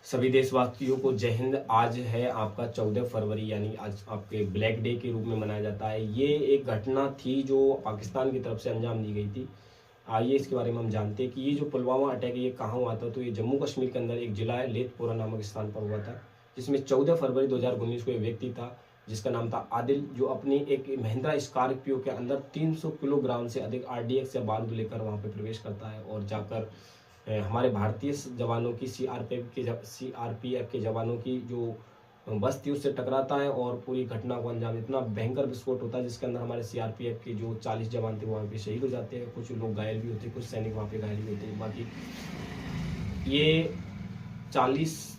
सभी देशवासियों को जय हिंद। आज है आपका 14 फरवरी, यानी आज आपके ब्लैक डे के रूप में मनाया जाता है। ये एक घटना थी जो पाकिस्तान की तरफ से अंजाम दी गई थी। आइए इसके बारे में हम जानते हैं कि ये जो पुलवामा अटैक है ये कहाँ हुआ था। तो ये जम्मू कश्मीर के अंदर एक जिला है लेथपोरा नामक स्थान पर हुआ था, जिसमें 14 फरवरी 2019 को एक व्यक्ति था जिसका नाम था आदिल, जो अपनी एक महिंद्रा स्कॉर्पियो के अंदर 300 किलोग्राम से अधिक RDX या बारूद लेकर वहाँ पर प्रवेश करता है और जाकर हमारे भारतीय जवानों की सीआरपीएफ के जवानों की जो बस थी उससे टकराता है और पूरी घटना को अंजाम। इतना भयंकर विस्फोट होता है जिसके अंदर हमारे सीआरपीएफ के जो 40 जवान थे वहाँ पे शहीद हो जाते हैं, कुछ लोग घायल भी होते हैं, कुछ सैनिक वहाँ पे घायल भी होते हैं। बाकी ये 40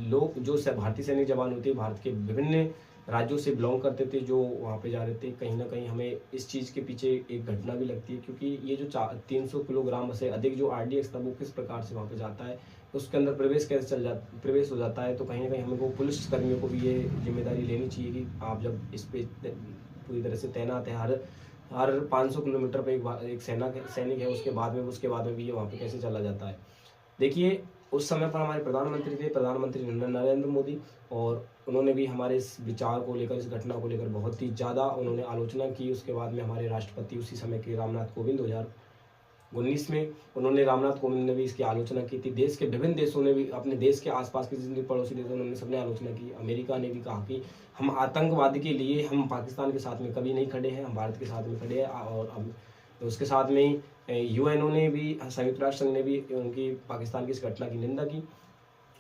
लोग जो भारतीय सैनिक जवान होते हैं भारत के विभिन्न राज्यों से बिलोंग करते थे जो वहाँ पे जा रहे थे। कहीं ना कहीं हमें इस चीज़ के पीछे एक घटना भी लगती है, क्योंकि ये जो 300 किलोग्राम से अधिक जो RDX था वो किस प्रकार से वहाँ पे जाता है, उसके अंदर प्रवेश हो जाता है। तो कहीं ना कहीं हमें को पुलिस कर्मियों को भी ये जिम्मेदारी लेनी चाहिए कि आप जब इस पे पूरी तरह से तैनात है, हर 500 किलोमीटर पे एक सैनिक है, उसके बाद में भी ये वहाँ पे कैसे चला जाता है। देखिए उस समय पर हमारे प्रधानमंत्री नरेंद्र मोदी, और उन्होंने भी हमारे इस विचार को लेकर, इस घटना को लेकर बहुत ही ज़्यादा उन्होंने आलोचना की। उसके बाद में हमारे राष्ट्रपति उसी समय के रामनाथ कोविंद 2019 में उन्होंने रामनाथ कोविंद ने भी इसकी आलोचना की थी। देश के विभिन्न देशों ने भी, अपने देश के आसपास के जितने पड़ोसी देश उन्होंने सबने आलोचना की। अमेरिका ने भी कहा कि हम आतंकवाद के लिए हम पाकिस्तान के साथ में कभी नहीं खड़े हैं, हम भारत के साथ में खड़े हैं। और अब तो उसके साथ में ही UNO ने भी, संयुक्त राष्ट्र संघ ने भी उनकी पाकिस्तान की इस घटना की निंदा की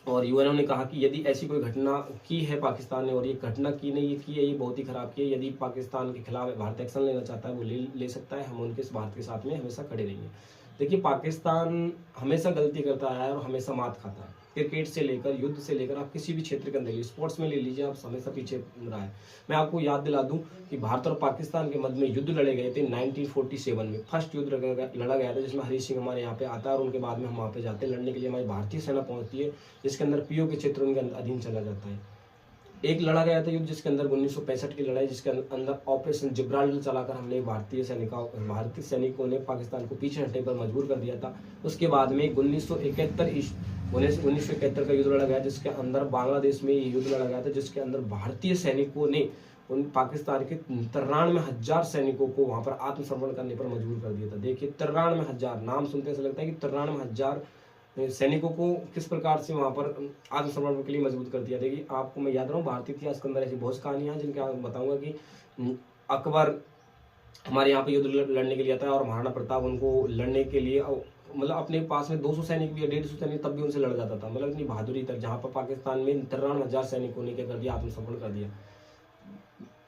और UNO ने कहा कि यदि ऐसी कोई घटना की है पाकिस्तान ने, और ये घटना की नहीं की है, ये बहुत ही खराब की है, यदि पाकिस्तान के खिलाफ भारत एक्शन लेना चाहता है वो ले सकता है, हम उनके भारत के साथ में हमेशा खड़े रहेंगे। देखिए पाकिस्तान हमेशा गलती करता है और हमेशा मात खाता है। क्रिकेट से लेकर, युद्ध से लेकर, आप किसी भी क्षेत्र के अंदर स्पोर्ट्स में ले लीजिए, आप हमेशा पीछे रहा है। मैं आपको याद दिला दूं कि भारत और पाकिस्तान के मध्य में युद्ध लड़े गए थे 1947 में। फर्स्ट युद्ध लड़ा गया था जिसमें हरी सिंह हमारे यहाँ पे आता है और उनके बाद में हम वहाँ पे जाते हैं लड़ने के लिए। हमारी भारतीय सेना पहुंचती है जिसके अंदर PO के क्षेत्र उनके अधीन चला जाता है। एक लड़ा गया था युद्ध जिसके अंदर 1965 की लड़ाई, जिसके अंदर ऑपरेशन जिब्राल्टर चलाकर हमने भारतीय सैनिकों ने पाकिस्तान को पीछे हटने पर मजबूर कर दिया था। उसके बाद में 1971 का युद्ध लड़ा गया जिसके अंदर बांग्लादेश में युद्ध लड़ा गया था, जिसके अंदर भारतीय सैनिकों ने उन पाकिस्तान के 93,000 सैनिकों को वहां पर आत्मसमर्पण करने पर मजबूर कर दिया था। देखिए 93,000, नाम सुनते ऐसा लगता है कि 93,000 सैनिकों को किस प्रकार से वहां पर आत्मसमर्पण के लिए मजबूत कर दिया। देखिए आपको मैं याद रहा हूँ भारतीय इतिहास के अंदर ऐसी बहुत कहानियां हैं जिनके मैं बताऊंगा कि अकबर हमारे यहाँ पे युद्ध लड़ने के लिए आता है और महाराणा प्रताप उनको लड़ने के लिए, मतलब अपने पास में 200 सैनिक भी, 150 सैनिक, तब भी उनसे लड़ जाता था। मतलब इतनी बहादुरी तक, जहां पर पाकिस्तान में 93,000 सैनिकों ने क्या कर दिया, आत्मसमर्पण कर दिया।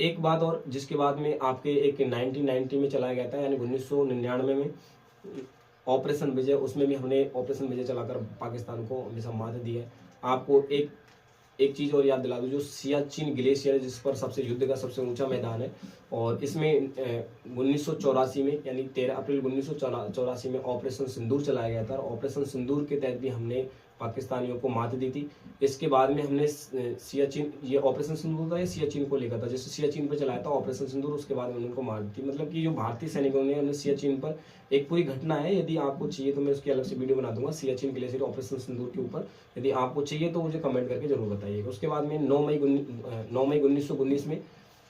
एक बात और, जिसके बाद में आपके एक 1990 में चलाया गया था, यानी 1999 में ऑपरेशन विजय, उसमें भी हमने ऑपरेशन विजय चलाकर पाकिस्तान को हमेशा मात दी है। आपको एक चीज और याद दिला दूं, जो सियाचिन ग्लेशियर है जिस पर सबसे युद्ध का सबसे ऊंचा मैदान है, और इसमें 1984 में, यानी 13 अप्रैल 1984 में ऑपरेशन सिंदूर चलाया गया था। ऑपरेशन सिंदूर के तहत भी हमने पाकिस्तानियों को मात दी थी। इसके बाद में हमने सियाचिन, ये ऑपरेशन सिंदूर था, ये सियाचिन को लेकर था, जैसे सियाचिन पर चलाया था ऑपरेशन सिंदूर, उसके बाद में उनको मार दी थी। मतलब कि जो भारतीय सैनिकों ने हमने सियाचिन पर, एक पूरी घटना है, यदि आपको चाहिए तो मैं उसकी अलग से वीडियो बना दूंगा सियाचिन ग्लेशियर ऑपरेशन सिंदूर के ऊपर। यदि आपको चाहिए तो मुझे कमेंट करके जरूर बताइएगा। उसके बाद में 9 मई 1919 में,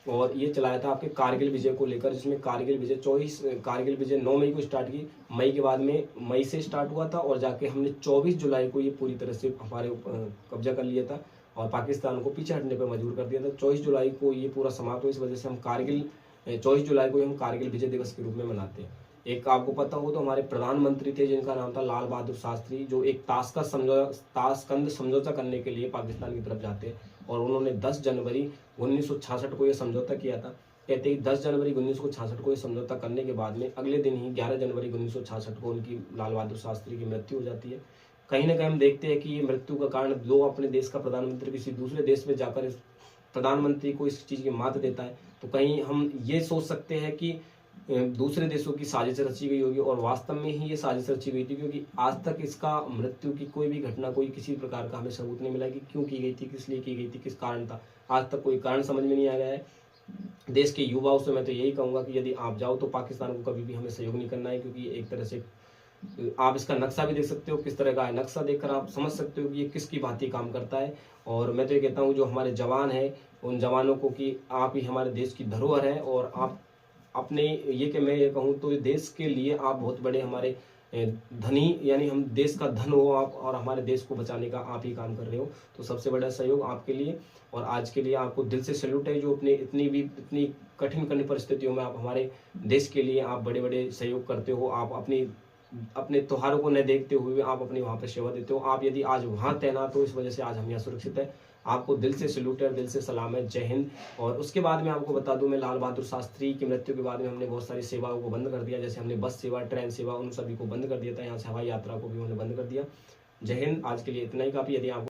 और ये चलाया था आपके कारगिल विजय को लेकर, जिसमें कारगिल विजय 9 मई को स्टार्ट की। मई के बाद में, मई से स्टार्ट हुआ था और जाके हमने 24 जुलाई को ये पूरी तरह से हमारे कब्जा कर लिया था और पाकिस्तान को पीछे हटने पर मजबूर कर दिया था। 24 जुलाई को ये पूरा समाप्त हुआ। इस वजह से हम 24 जुलाई को हम कारगिल विजय दिवस के रूप में मनाते हैं। एक आपको पता हो तो हमारे प्रधानमंत्री थे जिनका नाम था लाल बहादुर शास्त्री, जो एक ताशकंद समझौता करने के लिए पाकिस्तान की तरफ जाते हैं, और उन्होंने 10 जनवरी 1966 को यह समझौता किया था। कहते ही 10 जनवरी 1966 को यह समझौता करने के बाद में अगले दिन ही 11 जनवरी 1966 को उनकी, लाल बहादुर शास्त्री की मृत्यु हो जाती है। कहीं ना कहीं हम देखते हैं कि ये मृत्यु का कारण, जो अपने देश का प्रधानमंत्री किसी दूसरे देश में जाकर इस प्रधानमंत्री को इस चीज की मात देता है, तो कहीं हम ये सोच सकते हैं कि दूसरे देशों की साजिश रची गई होगी, और वास्तव में ही ये साजिश रची गई थी, क्योंकि आज तक इसका मृत्यु की कोई भी घटना, कोई किसी प्रकार का हमें सबूत नहीं मिला कि क्यों की गई थी, किस लिए की गई थी, किस कारण था। आज तक कोई कारण समझ में नहीं आ गया है। देश के युवाओं से मैं तो यही कहूंगा कि यदि आप जाओ तो पाकिस्तान को कभी भी हमें सहयोग नहीं करना है, क्योंकि एक तरह से आप इसका नक्शा भी देख सकते हो, किस तरह का है। नक्शा देखकर आप समझ सकते हो कि ये किसकी भांति काम करता है। और मैं तो ये कहता हूँ जो हमारे जवान हैं, उन जवानों को कि आप ही हमारे देश की धरोहर है, और आप अपने ये कि मैं ये कहूँ तो देश के लिए आप बहुत बड़े हमारे धनी, यानी हम देश का धन हो आप, और हमारे देश को बचाने का आप ही काम कर रहे हो। तो सबसे बड़ा सहयोग आपके लिए, और आज के लिए आपको दिल से सैल्यूट है जो अपने इतनी कठिन परिस्थितियों में आप हमारे देश के लिए आप बड़े बड़े सहयोग करते हो। आप अपने त्योहारों को न देखते हुए आप अपनी वहाँ पर सेवा देते हो। आप यदि आज वहाँ तैनात हो, इस वजह से आज हम यहाँ सुरक्षित है। आपको दिल से सैल्यूट है, दिल से सलाम है। जय हिंद। और उसके बाद में आपको बता दूं, मैं लाल बहादुर शास्त्री की मृत्यु के बाद में हमने बहुत सारी सेवाओं को बंद कर दिया, जैसे हमने बस सेवा, ट्रेन सेवा, उन सभी को बंद कर दिया था। यहाँ से हवाई यात्रा को भी हमने बंद कर दिया। जय हिंद। आज के लिए इतना ही काफ़ी। यदि आपको